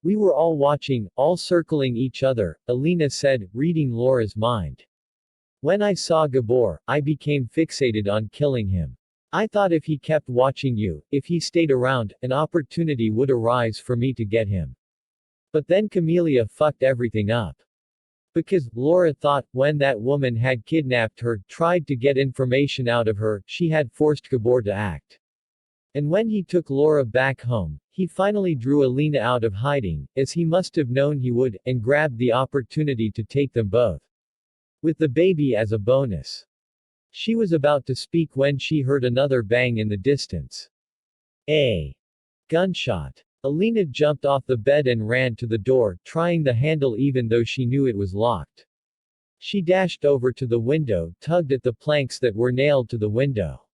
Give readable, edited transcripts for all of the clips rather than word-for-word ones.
We were all watching, all circling each other, Alina said, reading Laura's mind. When I saw Gabor, I became fixated on killing him. I thought if he kept watching you, if he stayed around, an opportunity would arise for me to get him. But then Camelia fucked everything up. Because, Laura thought, when that woman had kidnapped her, tried to get information out of her, she had forced Gabor to act. And when he took Laura back home, he finally drew Alina out of hiding, as he must have known he would, and grabbed the opportunity to take them both. With the baby as a bonus. She was about to speak when she heard another bang in the distance. A gunshot. Alina jumped off the bed and ran to the door, trying the handle even though she knew it was locked. She dashed over to the window, tugged at the planks that were nailed to the window.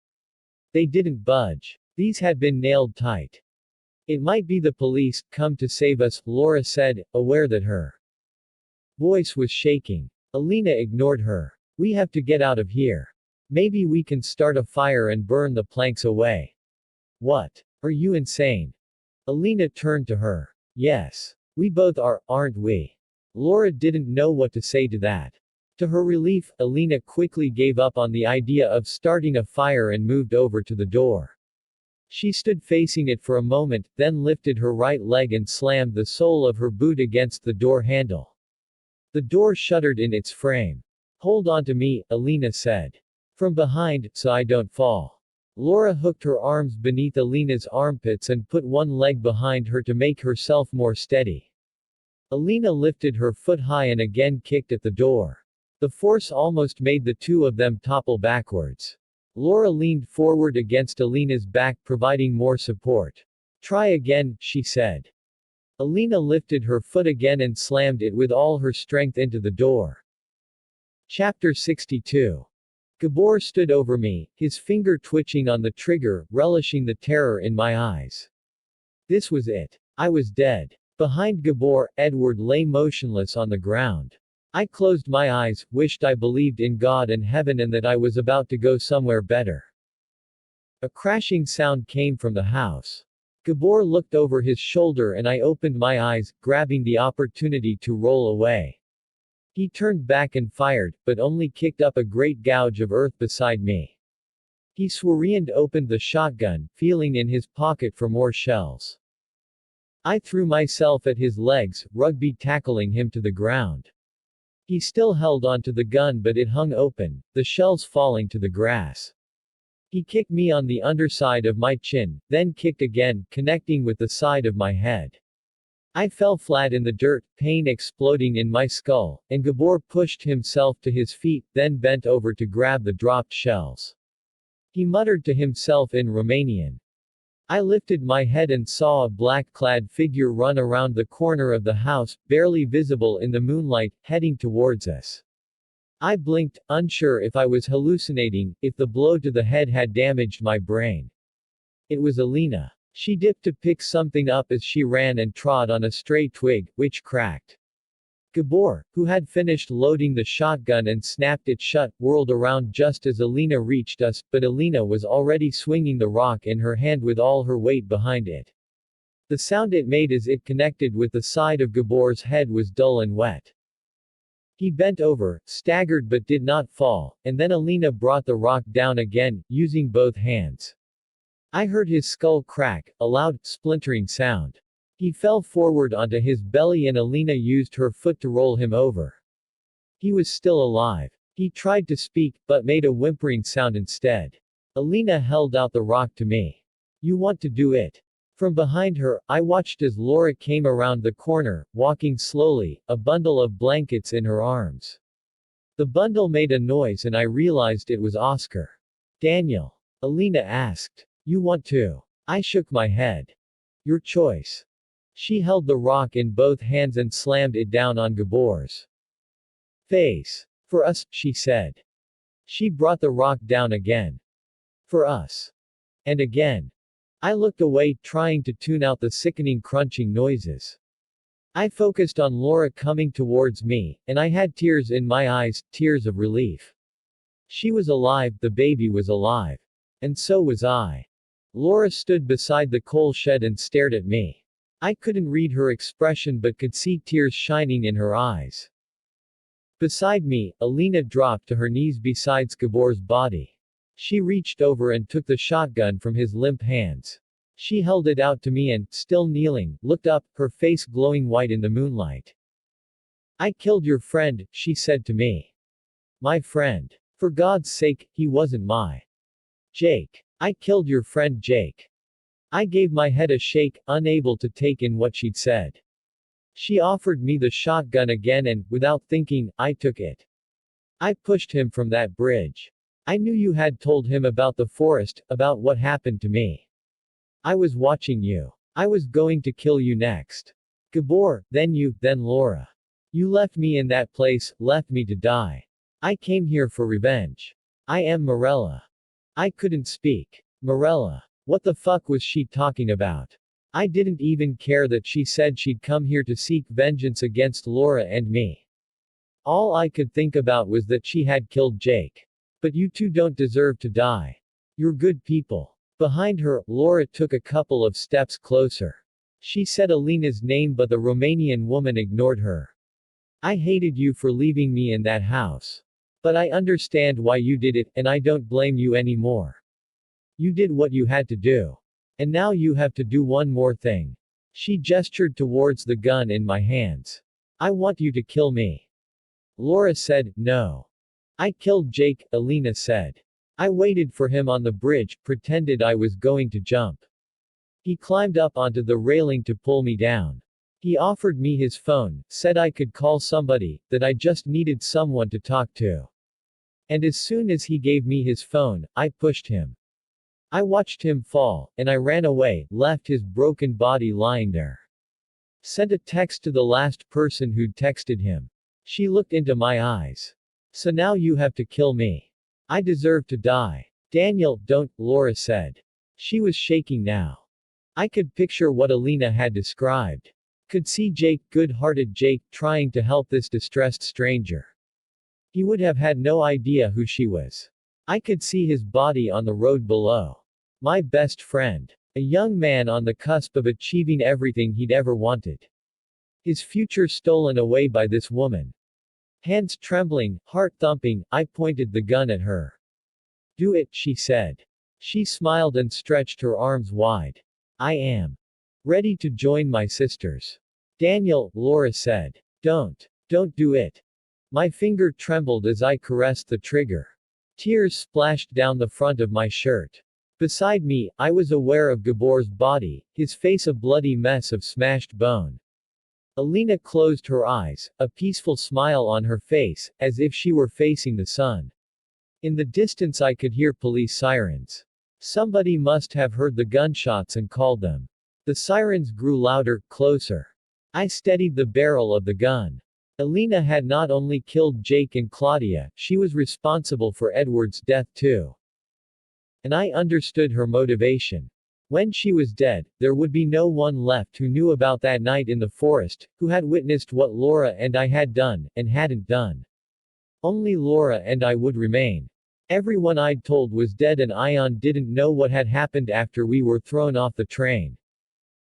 They didn't budge. These had been nailed tight. It might be the police, come to save us, Laura said, aware that her voice was shaking. Alina ignored her. We have to get out of here. Maybe we can start a fire and burn the planks away. What? Are you insane? Alina turned to her. Yes. We both are, aren't we? Laura didn't know what to say to that. To her relief, Alina quickly gave up on the idea of starting a fire and moved over to the door. She stood facing it for a moment, then lifted her right leg and slammed the sole of her boot against the door handle. The door shuddered in its frame. Hold on to me, Alina said. From behind, so I don't fall. Laura hooked her arms beneath Alina's armpits and put one leg behind her to make herself more steady. Alina lifted her foot high and again kicked at the door. The force almost made the two of them topple backwards. Laura leaned forward against Alina's back, providing more support. Try again, she said. Alina lifted her foot again and slammed it with all her strength into the door. Chapter 62. Gabor stood over me, his finger twitching on the trigger, relishing the terror in my eyes. This was it. I was dead. Behind Gabor, Edward lay motionless on the ground. I closed my eyes, wished I believed in God and heaven and that I was about to go somewhere better. A crashing sound came from the house. Gabor looked over his shoulder and I opened my eyes, grabbing the opportunity to roll away. He turned back and fired, but only kicked up a great gouge of earth beside me. He swoorianed opened the shotgun, feeling in his pocket for more shells. I threw myself at his legs, rugby tackling him to the ground. He still held on to the gun but it hung open, the shells falling to the grass. He kicked me on the underside of my chin, then kicked again, connecting with the side of my head. I fell flat in the dirt, pain exploding in my skull, and Gabor pushed himself to his feet, then bent over to grab the dropped shells. He muttered to himself in Romanian. I lifted my head and saw a black-clad figure run around the corner of the house, barely visible in the moonlight, heading towards us. I blinked, unsure if I was hallucinating, if the blow to the head had damaged my brain. It was Alina. She dipped to pick something up as she ran and trod on a stray twig, which cracked. Gabor, who had finished loading the shotgun and snapped it shut, whirled around just as Alina reached us, but Alina was already swinging the rock in her hand with all her weight behind it. The sound it made as it connected with the side of Gabor's head was dull and wet. He bent over, staggered but did not fall, and then Alina brought the rock down again, using both hands. I heard his skull crack, a loud, splintering sound. He fell forward onto his belly and Alina used her foot to roll him over. He was still alive. He tried to speak, but made a whimpering sound instead. Alina held out the rock to me. You want to do it? From behind her, I watched as Laura came around the corner, walking slowly, a bundle of blankets in her arms. The bundle made a noise and I realized it was Oscar. Daniel. Alina asked. You want to? I shook my head. Your choice. She held the rock in both hands and slammed it down on Gabor's face. For us, she said. She brought the rock down again. For us. And again. I looked away, trying to tune out the sickening crunching noises. I focused on Laura coming towards me, and I had tears in my eyes, tears of relief. She was alive, the baby was alive. And so was I. Laura stood beside the coal shed and stared at me. I couldn't read her expression but could see tears shining in her eyes. Beside me, Alina dropped to her knees beside Gabor's body. She reached over and took the shotgun from his limp hands. She held it out to me and, still kneeling, looked up, her face glowing white in the moonlight. I killed your friend, she said to me. My friend. For God's sake, he wasn't my Jake. I killed your friend Jake. I gave my head a shake, unable to take in what she'd said. She offered me the shotgun again and, without thinking, I took it. I pushed him from that bridge. I knew you had told him about the forest, about what happened to me. I was watching you. I was going to kill you next. Gabor, then you, then Laura. You left me in that place, left me to die. I came here for revenge. I am Morella. I couldn't speak. Morella. What the fuck was she talking about? I didn't even care that she said she'd come here to seek vengeance against Laura and me. All I could think about was that she had killed Jake. But you two don't deserve to die. You're good people. Behind her, Laura took a couple of steps closer. She said Alina's name but the Romanian woman ignored her. I hated you for leaving me in that house. But I understand why you did it, and I don't blame you anymore. You did what you had to do. And now you have to do one more thing. She gestured towards the gun in my hands. I want you to kill me. Laura said, no. I killed Jake, Alina said. I waited for him on the bridge, pretended I was going to jump. He climbed up onto the railing to pull me down. He offered me his phone, said I could call somebody, that I just needed someone to talk to. And as soon as he gave me his phone, I pushed him. I watched him fall, and I ran away, left his broken body lying there. Sent a text to the last person who'd texted him. She looked into my eyes. So now you have to kill me. I deserve to die. Daniel, don't, Laura said. She was shaking now. I could picture what Alina had described. Could see Jake, good-hearted Jake, trying to help this distressed stranger. He would have had no idea who she was. I could see his body on the road below. My best friend. A young man on the cusp of achieving everything he'd ever wanted. His future stolen away by this woman. Hands trembling, heart thumping, I pointed the gun at her. Do it, she said. She smiled and stretched her arms wide. I am ready to join my sisters. Daniel, Laura said. Don't do it. My finger trembled as I caressed the trigger. Tears splashed down the front of my shirt. Beside me, I was aware of Gabor's body, his face a bloody mess of smashed bone. Alina closed her eyes, a peaceful smile on her face, as if she were facing the sun. In the distance I could hear police sirens. Somebody must have heard the gunshots and called them. The sirens grew louder, closer. I steadied the barrel of the gun. Alina had not only killed Jake and Claudia, she was responsible for Edward's death too. And I understood her motivation. When she was dead, there would be no one left who knew about that night in the forest, who had witnessed what Laura and I had done, and hadn't done. Only Laura and I would remain. Everyone I'd told was dead and Ion didn't know what had happened after we were thrown off the train.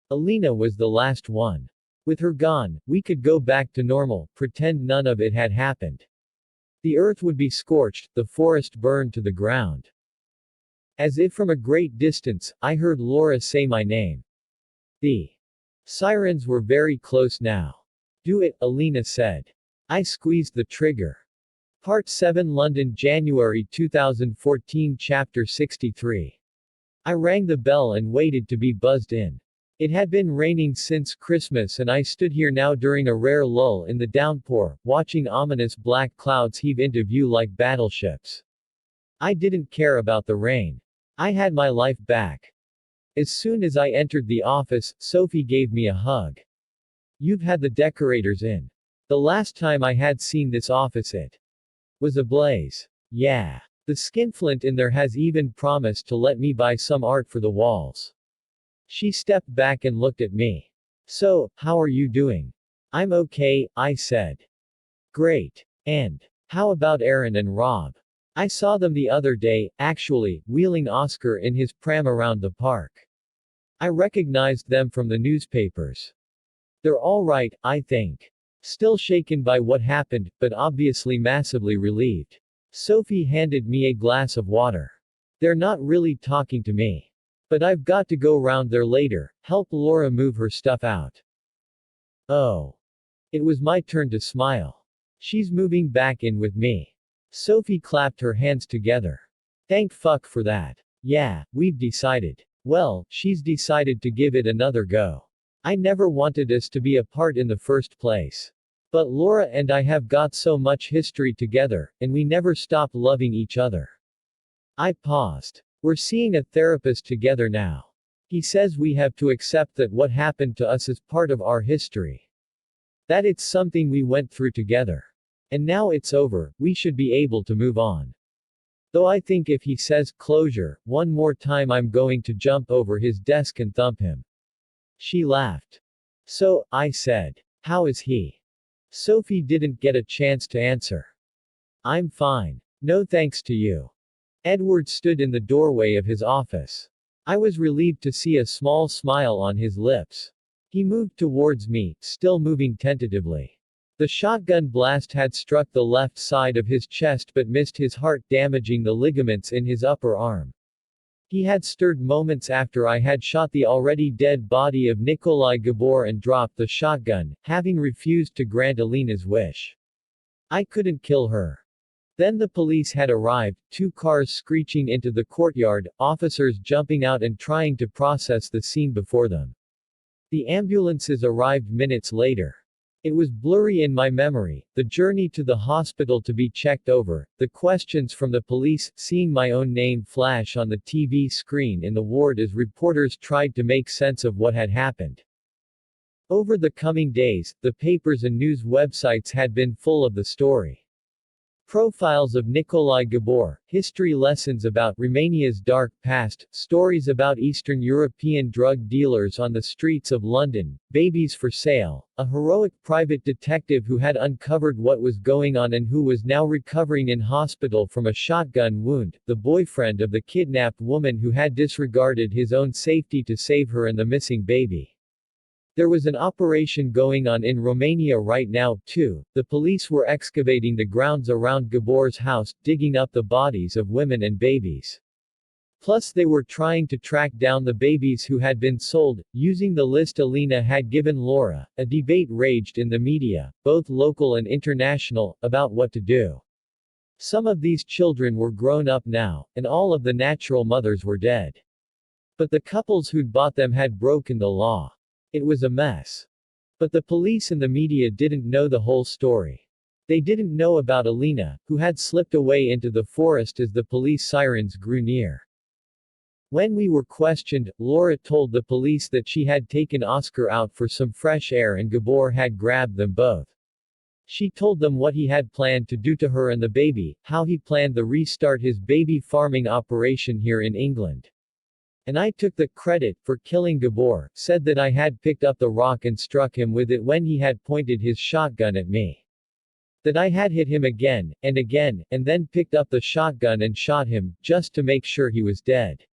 Alina was the last one. With her gone, we could go back to normal, pretend none of it had happened. The earth would be scorched, the forest burned to the ground. As if from a great distance, I heard Laura say my name. The sirens were very close now. Do it, Alina said. I squeezed the trigger. Part 7 London January 2014 Chapter 63. I rang the bell and waited to be buzzed in. It had been raining since Christmas and I stood here now during a rare lull in the downpour, watching ominous black clouds heave into view like battleships. I didn't care about the rain. I had my life back. As soon as I entered the office, Sophie gave me a hug. You've had the decorators in. The last time I had seen this office it was ablaze. Yeah. The skinflint in there has even promised to let me buy some art for the walls. She stepped back and looked at me. So, how are you doing? I'm okay, I said. Great. And how about Aaron and Rob? I saw them the other day, actually, wheeling Oscar in his pram around the park. I recognized them from the newspapers. They're all right, I think. Still shaken by what happened, but obviously massively relieved. Sophie handed me a glass of water. They're not really talking to me. But I've got to go round there later, help Laura move her stuff out. Oh. It was my turn to smile. She's moving back in with me. Sophie clapped her hands together. Thank fuck for that. Yeah, we've decided. Well, she's decided to give it another go. I never wanted us to be apart in the first place. But Laura and I have got so much history together, and we never stopped loving each other. I paused. We're seeing a therapist together now. He says we have to accept that what happened to us is part of our history. That it's something we went through together. And now it's over, we should be able to move on. Though I think if he says closure one more time, I'm going to jump over his desk and thump him. She laughed. So, I said. How is he? Sophie didn't get a chance to answer. I'm fine. No thanks to you. Edward stood in the doorway of his office. I was relieved to see a small smile on his lips. He moved towards me, still moving tentatively. The shotgun blast had struck the left side of his chest but missed his heart, damaging the ligaments in his upper arm. He had stirred moments after I had shot the already dead body of Nikolai Gabor and dropped the shotgun, having refused to grant Alina's wish. I couldn't kill her. Then the police had arrived, 2 cars screeching into the courtyard, officers jumping out and trying to process the scene before them. The ambulances arrived minutes later. It was blurry in my memory, the journey to the hospital to be checked over, the questions from the police, seeing my own name flash on the TV screen in the ward as reporters tried to make sense of what had happened. Over the coming days, the papers and news websites had been full of the story. Profiles of Nikolai Gabor, history lessons about Romania's dark past, stories about Eastern European drug dealers on the streets of London, babies for sale, a heroic private detective who had uncovered what was going on and who was now recovering in hospital from a shotgun wound, the boyfriend of the kidnapped woman who had disregarded his own safety to save her, and the missing baby. There was an operation going on in Romania right now, too. The police were excavating the grounds around Gabor's house, digging up the bodies of women and babies. Plus they were trying to track down the babies who had been sold, using the list Alina had given Laura. A debate raged in the media, both local and international, about what to do. Some of these children were grown up now, and all of the natural mothers were dead. But the couples who'd bought them had broken the law. It was a mess. But the police and the media didn't know the whole story. They didn't know about Alina, who had slipped away into the forest as the police sirens grew near. When we were questioned, Laura told the police that she had taken Oscar out for some fresh air and Gabor had grabbed them both. She told them what he had planned to do to her and the baby, how he planned to restart his baby farming operation here in England. And I took the credit for killing Gabor, said that I had picked up the rock and struck him with it when he had pointed his shotgun at me. That I had hit him again, and then picked up the shotgun and shot him, just to make sure he was dead.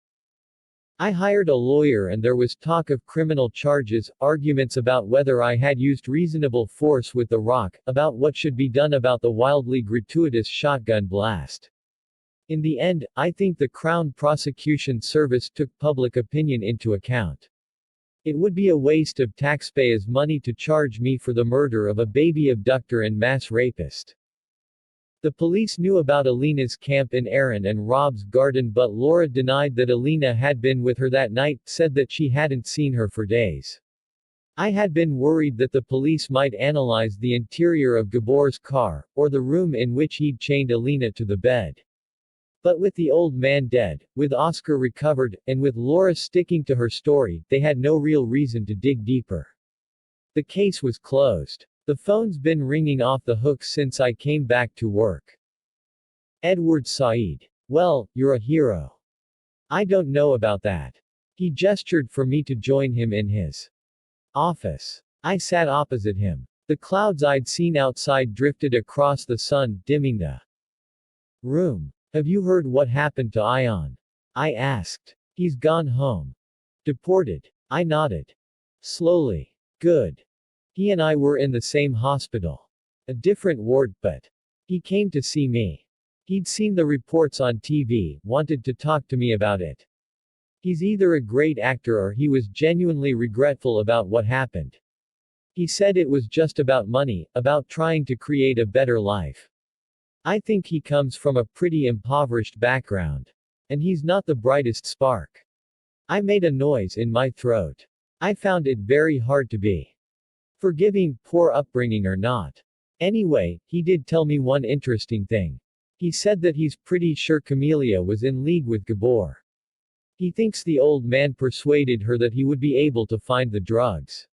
I hired a lawyer and there was talk of criminal charges, arguments about whether I had used reasonable force with the rock, about what should be done about the wildly gratuitous shotgun blast. In the end, I think the Crown Prosecution Service took public opinion into account. It would be a waste of taxpayers' money to charge me for the murder of a baby abductor and mass rapist. The police knew about Alina's camp in Aaron and Rob's garden, but Laura denied that Alina had been with her that night, said that she hadn't seen her for days. I had been worried that the police might analyze the interior of Gabor's car, or the room in which he'd chained Alina to the bed. But with the old man dead, with Oscar recovered, and with Laura sticking to her story, they had no real reason to dig deeper. The case was closed. The phone's been ringing off the hook since I came back to work. Edward Said. Well, you're a hero. I don't know about that. He gestured for me to join him in his office. I sat opposite him. The clouds I'd seen outside drifted across the sun, dimming the room. Have you heard what happened to Ion? I asked. He's gone home. Deported. I nodded. Slowly. Good. He and I were in the same hospital. A different ward, but he came to see me. He'd seen the reports on TV, wanted to talk to me about it. He's either a great actor or he was genuinely regretful about what happened. He said it was just about money, about trying to create a better life. I think he comes from a pretty impoverished background. And he's not the brightest spark. I made a noise in my throat. I found it very hard to be forgiving, poor upbringing or not. Anyway, he did tell me one interesting thing. He said that he's pretty sure Camellia was in league with Gabor. He thinks the old man persuaded her that he would be able to find the drugs.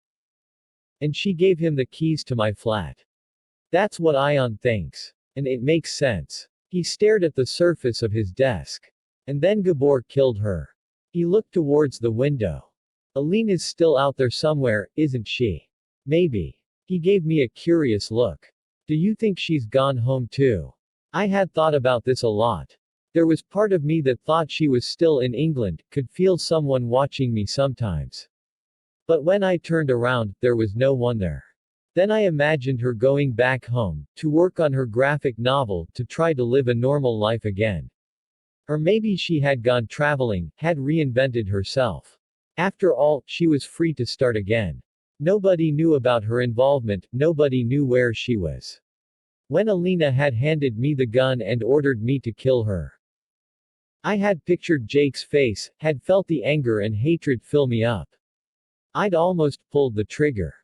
And she gave him the keys to my flat. That's what Ion thinks. And it makes sense. He stared at the surface of his desk. And then Gabor killed her. He looked towards the window. Alina's still out there somewhere, isn't she? Maybe. He gave me a curious look. Do you think she's gone home too? I had thought about this a lot. There was part of me that thought she was still in England, could feel someone watching me sometimes. But when I turned around, there was no one there. Then I imagined her going back home, to work on her graphic novel, to try to live a normal life again. Or maybe she had gone traveling, had reinvented herself. After all, she was free to start again. Nobody knew about her involvement, nobody knew where she was. When Alina had handed me the gun and ordered me to kill her, I had pictured Jake's face, had felt the anger and hatred fill me up. I'd almost pulled the trigger.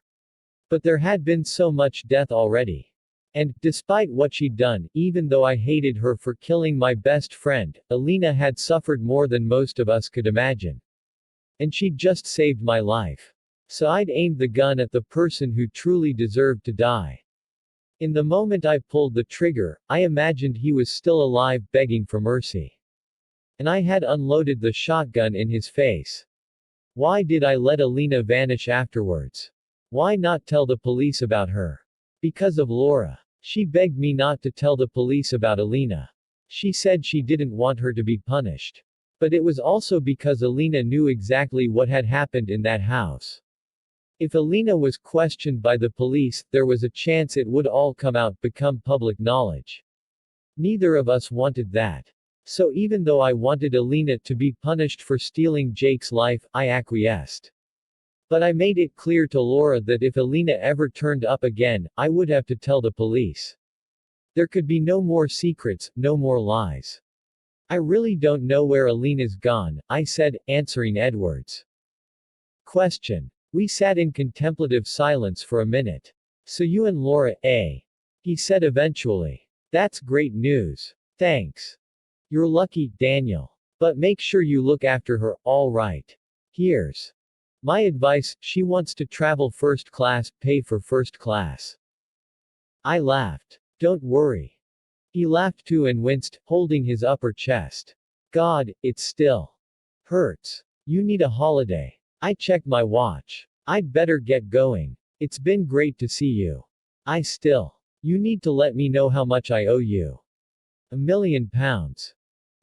But there had been so much death already. And, despite what she'd done, even though I hated her for killing my best friend, Alina had suffered more than most of us could imagine. And she'd just saved my life. So I'd aimed the gun at the person who truly deserved to die. In the moment I pulled the trigger, I imagined he was still alive, begging for mercy. And I had unloaded the shotgun in his face. Why did I let Alina vanish afterwards? Why not tell the police about her? Because of Laura. She begged me not to tell the police about Alina. She said she didn't want her to be punished. But it was also because Alina knew exactly what had happened in that house. If Alina was questioned by the police, there was a chance it would all come out, become public knowledge. Neither of us wanted that. So even though I wanted Alina to be punished for stealing Jake's life, I acquiesced. But I made it clear to Laura that if Alina ever turned up again, I would have to tell the police. There could be no more secrets, no more lies. I really don't know where Alina's gone, I said, answering Edward's question. We sat in contemplative silence for a minute. So you and Laura, eh? He said eventually. That's great news. Thanks. You're lucky, Daniel. But make sure you look after her, all right. Here's my advice, she wants to travel first class, pay for first class. I laughed. Don't worry. He laughed too and winced, holding his upper chest. God, it still hurts. You need a holiday. I checked my watch. I'd better get going. It's been great to see you. You need to let me know how much I owe you. £1 million.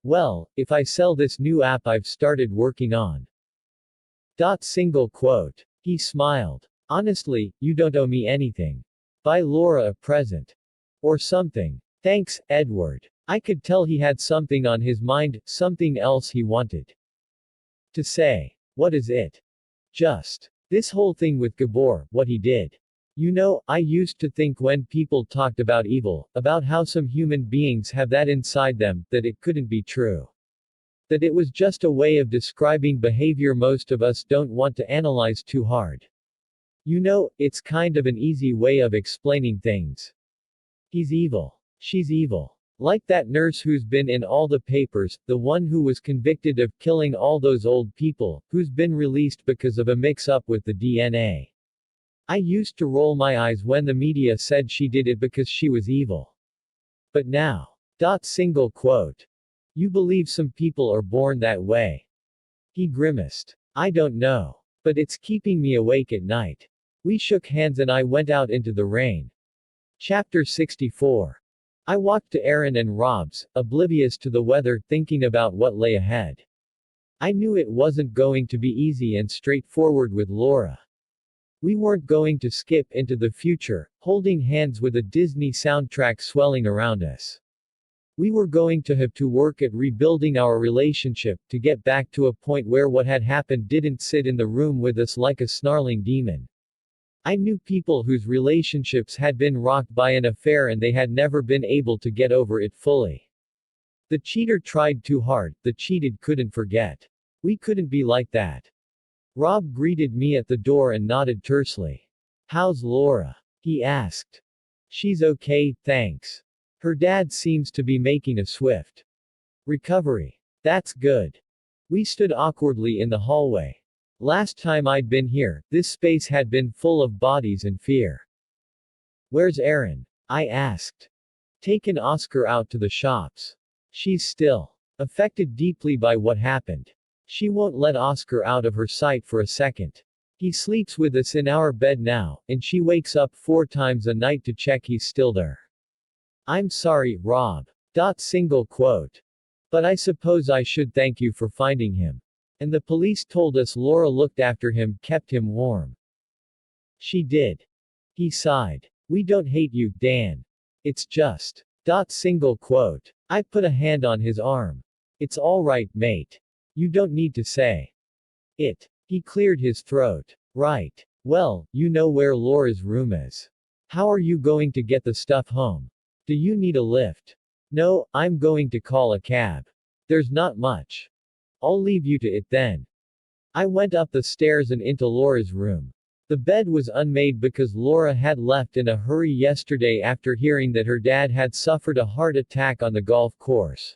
Well, if I sell this new app I've started working on. Single quote. He smiled. Honestly, you don't owe me anything. Buy Laura a present. Or something. Thanks, Edward. I could tell he had something on his mind, something else he wanted to say. What is it? Just this whole thing with Gabor, what he did. You know, I used to think when people talked about evil, about how some human beings have that inside them, that it couldn't be true. That it was just a way of describing behavior most of us don't want to analyze too hard. You know, it's kind of an easy way of explaining things. He's evil. She's evil. Like that nurse who's been in all the papers, the one who was convicted of killing all those old people, who's been released because of a mix-up with the DNA. I used to roll my eyes when the media said she did it because she was evil. But now. Single quote. You believe some people are born that way? He grimaced. I don't know. But it's keeping me awake at night. We shook hands and I went out into the rain. Chapter 64. I walked to Aaron and Rob's, oblivious to the weather, thinking about what lay ahead. I knew it wasn't going to be easy and straightforward with Laura. We weren't going to skip into the future, holding hands with a Disney soundtrack swelling around us. We were going to have to work at rebuilding our relationship, to get back to a point where what had happened didn't sit in the room with us like a snarling demon. I knew people whose relationships had been rocked by an affair and they had never been able to get over it fully. The cheater tried too hard, the cheated couldn't forget. We couldn't be like that. Rob greeted me at the door and nodded tersely. "How's Laura?" he asked. "She's okay, thanks. Her dad seems to be making a swift recovery. That's good." We stood awkwardly in the hallway. Last time I'd been here, this space had been full of bodies and fear. "Where's Erin?" I asked. "Taken Oscar out to the shops. She's still affected deeply by what happened. She won't let Oscar out of her sight for a second. He sleeps with us in our bed now, and she wakes up 4 times a night to check he's still there. I'm sorry, Rob. Single quote. But I suppose I should thank you for finding him. And the police told us Laura looked after him, kept him warm." "She did." He sighed. "We don't hate you, Dan. It's just. Single quote. I put a hand on his arm. "It's all right, mate. You don't need to say it." He cleared his throat. "Right. Well, you know where Laura's room is. How are you going to get the stuff home? Do you need a lift?" "No, I'm going to call a cab. There's not much. I'll leave you to it then." I went up the stairs and into Laura's room. The bed was unmade because Laura had left in a hurry yesterday after hearing that her dad had suffered a heart attack on the golf course.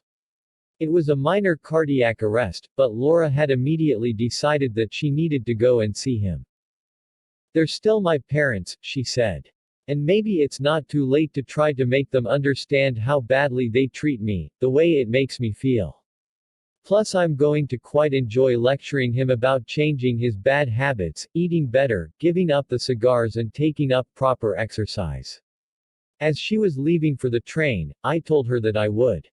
It was a minor cardiac arrest, but Laura had immediately decided that she needed to go and see him. "They're still my parents," she said. "And maybe it's not too late to try to make them understand how badly they treat me, the way it makes me feel. Plus I'm going to quite enjoy lecturing him about changing his bad habits, eating better, giving up the cigars and taking up proper exercise." As she was leaving for the train, I told her that I would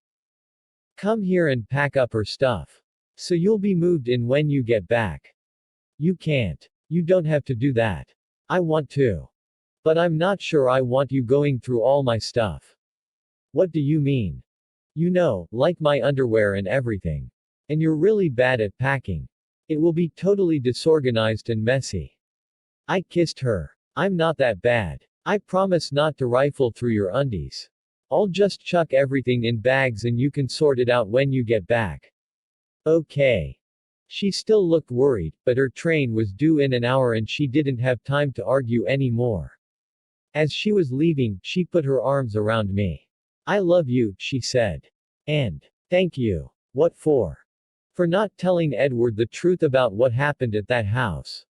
come here and pack up her stuff. "So you'll be moved in when you get back." "You can't. You don't have to do that." "I want to. But I'm not sure I want you going through all my stuff." "What do you mean?" "You know, like my underwear and everything. And you're really bad at packing. It will be totally disorganized and messy." I kissed her. "I'm not that bad. I promise not to rifle through your undies. I'll just chuck everything in bags and you can sort it out when you get back." "Okay." She still looked worried, but her train was due in an hour and she didn't have time to argue anymore. As she was leaving, she put her arms around me. "I love you," she said. "And thank you." "What for?" "For not telling Edward the truth about what happened at that house."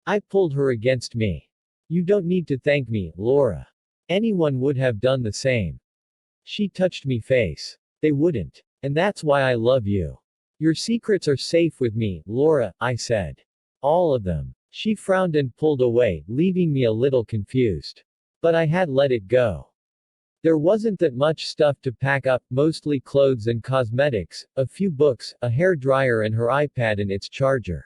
I pulled her against me. "You don't need to thank me, Laura. Anyone would have done the same." She touched me face. "They wouldn't. And that's why I love you. Your secrets are safe with me, Laura," I said. "All of them." She frowned and pulled away, leaving me a little confused. But I had let it go. There wasn't that much stuff to pack up, mostly clothes and cosmetics, a few books, a hair dryer and her iPad and its charger.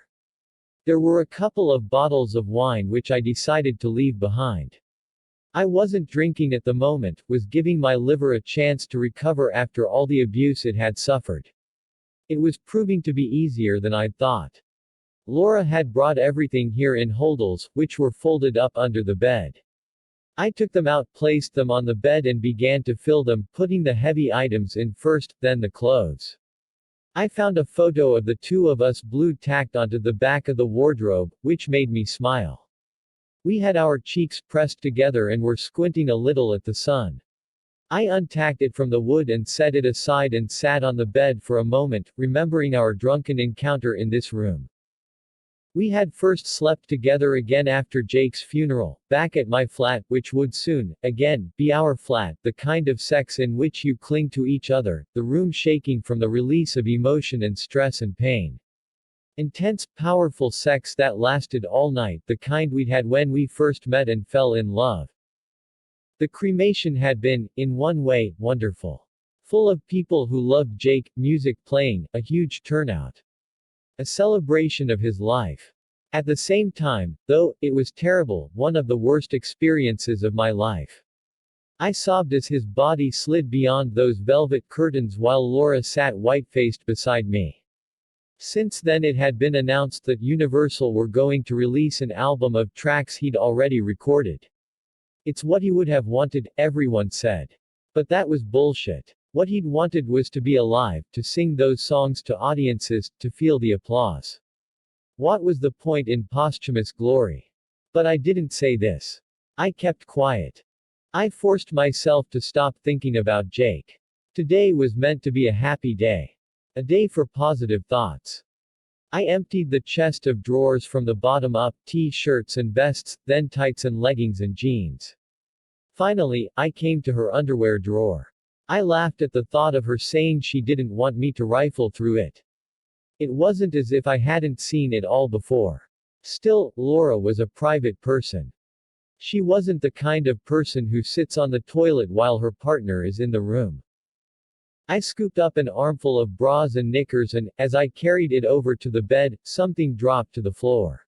There were a couple of bottles of wine which I decided to leave behind. I wasn't drinking at the moment, was giving my liver a chance to recover after all the abuse it had suffered. It was proving to be easier than I'd thought. Laura had brought everything here in holdalls, which were folded up under the bed. I took them out, placed them on the bed and began to fill them, putting the heavy items in first, then the clothes. I found a photo of the two of us blue tacked onto the back of the wardrobe, which made me smile. We had our cheeks pressed together and were squinting a little at the sun. I untacked it from the wood and set it aside and sat on the bed for a moment, remembering our drunken encounter in this room. We had first slept together again after Jake's funeral, back at my flat, which would soon, again, be our flat, the kind of sex in which you cling to each other, the room shaking from the release of emotion and stress and pain. Intense, powerful sex that lasted all night, the kind we'd had when we first met and fell in love. The cremation had been, in one way, wonderful. Full of people who loved Jake, music playing, a huge turnout. A celebration of his life. At the same time, though, it was terrible, one of the worst experiences of my life. I sobbed as his body slid beyond those velvet curtains while Laura sat white-faced beside me. Since then it had been announced that Universal were going to release an album of tracks he'd already recorded. It's what he would have wanted, everyone said. But that was bullshit. What he'd wanted was to be alive, to sing those songs to audiences, to feel the applause. What was the point in posthumous glory? But I didn't say this. I kept quiet. I forced myself to stop thinking about Jake. Today was meant to be a happy day. A day for positive thoughts. I emptied the chest of drawers from the bottom up, t-shirts and vests, then tights and leggings and jeans. Finally, I came to her underwear drawer. I laughed at the thought of her saying she didn't want me to rifle through it. It wasn't as if I hadn't seen it all before. Still, Laura was a private person. She wasn't the kind of person who sits on the toilet while her partner is in the room. I scooped up an armful of bras and knickers and, as I carried it over to the bed, something dropped to the floor.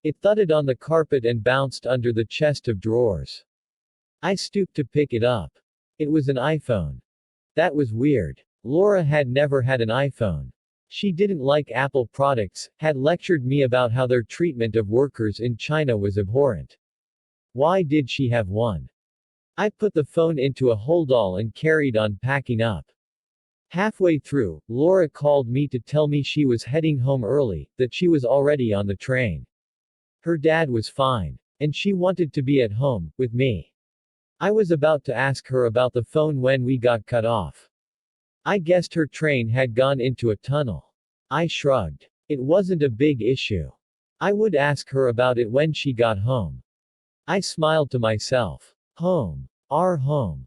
It thudded on the carpet and bounced under the chest of drawers. I stooped to pick it up. It was an iPhone. That was weird. Laura had never had an iPhone. She didn't like Apple products, had lectured me about how their treatment of workers in China was abhorrent. Why did she have one? I put the phone into a holdall and carried on packing up. Halfway through, Laura called me to tell me she was heading home early, that she was already on the train. Her dad was fine. And she wanted to be at home, with me. I was about to ask her about the phone when we got cut off. I guessed her train had gone into a tunnel. I shrugged. It wasn't a big issue. I would ask her about it when she got home. I smiled to myself. Home. Our home.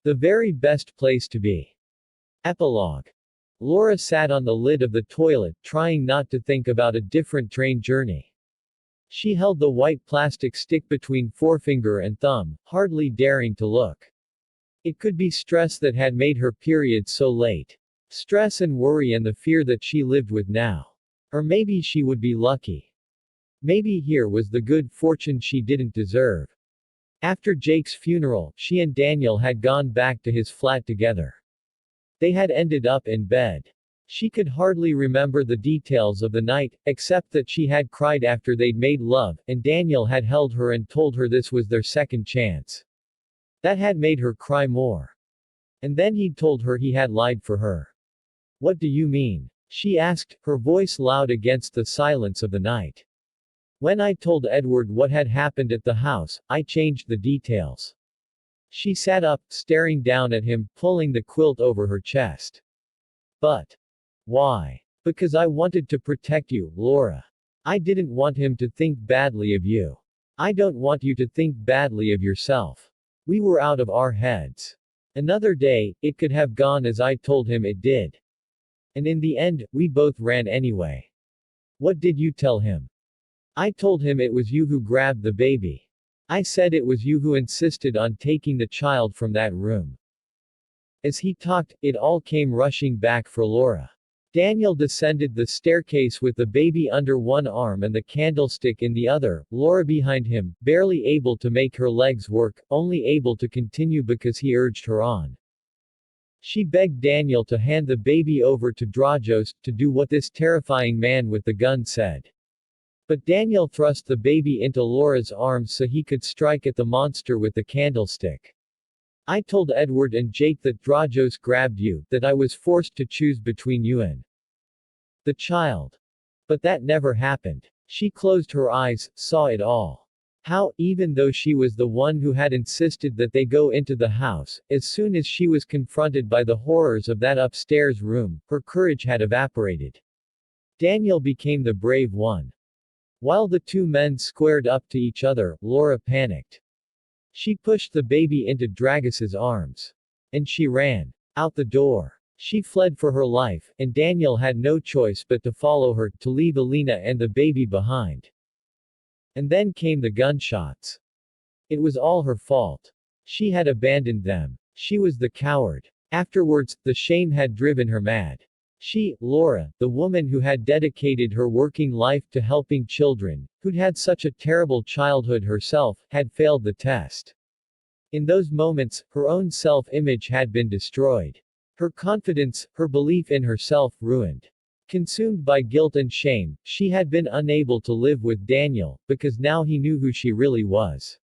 The very best place to be. Epilogue. Laura sat on the lid of the toilet, trying not to think about a different train journey. She held the white plastic stick between forefinger and thumb, hardly daring to look. It could be stress that had made her period so late. Stress and worry and the fear that she lived with now. Or maybe she would be lucky. Maybe here was the good fortune she didn't deserve. After Jake's funeral, she and Daniel had gone back to his flat together. They had ended up in bed. She could hardly remember the details of the night, except that she had cried after they'd made love, and Daniel had held her and told her this was their second chance. That had made her cry more. And then he'd told her he had lied for her. What do you mean? She asked, her voice loud against the silence of the night. When I told Edward what had happened at the house, I changed the details. She sat up, staring down at him, pulling the quilt over her chest. But why? Because I wanted to protect you, Laura. I didn't want him to think badly of you. I don't want you to think badly of yourself. We were out of our heads. Another day, it could have gone as I told him it did. And in the end, we both ran anyway. What did you tell him? I told him it was you who grabbed the baby. I said it was you who insisted on taking the child from that room. As he talked, it all came rushing back for Laura. Daniel descended the staircase with the baby under one arm and the candlestick in the other, Laura behind him, barely able to make her legs work, only able to continue because he urged her on. She begged Daniel to hand the baby over to Drajos, to do what this terrifying man with the gun said. But Daniel thrust the baby into Laura's arms so he could strike at the monster with the candlestick. I told Edward and Jake that Drajos grabbed you, that I was forced to choose between you and the child. But that never happened. She closed her eyes, saw it all. How, even though she was the one who had insisted that they go into the house, as soon as she was confronted by the horrors of that upstairs room, her courage had evaporated. Daniel became the brave one. While the two men squared up to each other, Laura panicked. She pushed the baby into Dragos's arms. And she ran out the door. She fled for her life, and Daniel had no choice but to follow her, to leave Alina and the baby behind. And then came the gunshots. It was all her fault. She had abandoned them. She was the coward. Afterwards, the shame had driven her mad. She, Laura, the woman who had dedicated her working life to helping children, who'd had such a terrible childhood herself, had failed the test. In those moments, her own self-image had been destroyed. Her confidence, her belief in herself, ruined. Consumed by guilt and shame, she had been unable to live with Daniel, because now he knew who she really was.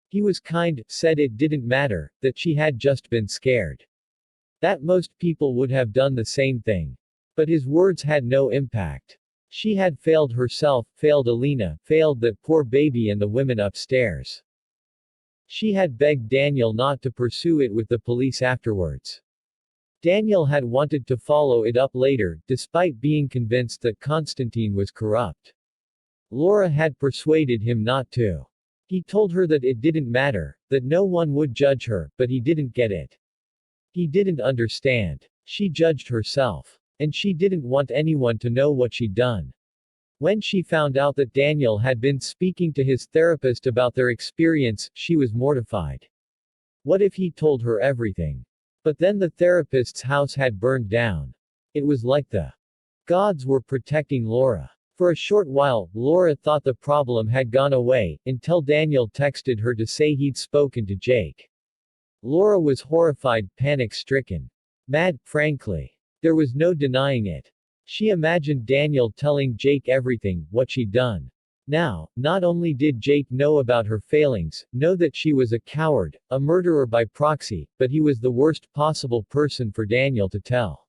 He was kind, said it didn't matter, that she had just been scared. That most people would have done the same thing. But his words had no impact. She had failed herself, failed Alina, failed that poor baby and the women upstairs. She had begged Daniel not to pursue it with the police afterwards. Daniel had wanted to follow it up later, despite being convinced that Constantine was corrupt. Laura had persuaded him not to. He told her that it didn't matter, that no one would judge her, but he didn't get it. He didn't understand. She judged herself. And she didn't want anyone to know what she'd done. When she found out that Daniel had been speaking to his therapist about their experience, she was mortified. What if he told her everything? But then the therapist's house had burned down. It was like the gods were protecting Laura. For a short while, Laura thought the problem had gone away, until Daniel texted her to say he'd spoken to Jake. Laura was horrified, panic-stricken. Mad, frankly. There was no denying it. She imagined Daniel telling Jake everything, what she'd done. Now, not only did Jake know about her failings, know that she was a coward, a murderer by proxy, but he was the worst possible person for Daniel to tell.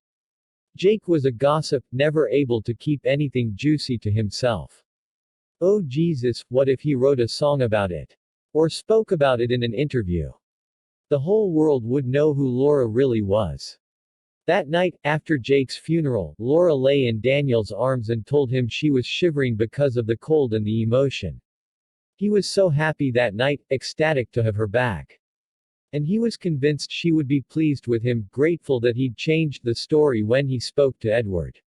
Jake was a gossip, never able to keep anything juicy to himself. Oh Jesus, what if he wrote a song about it? Or spoke about it in an interview? The whole world would know who Laura really was. That night, after Jake's funeral, Laura lay in Daniel's arms and told him she was shivering because of the cold and the emotion. He was so happy that night, ecstatic to have her back. And he was convinced she would be pleased with him, grateful that he'd changed the story when he spoke to Edward.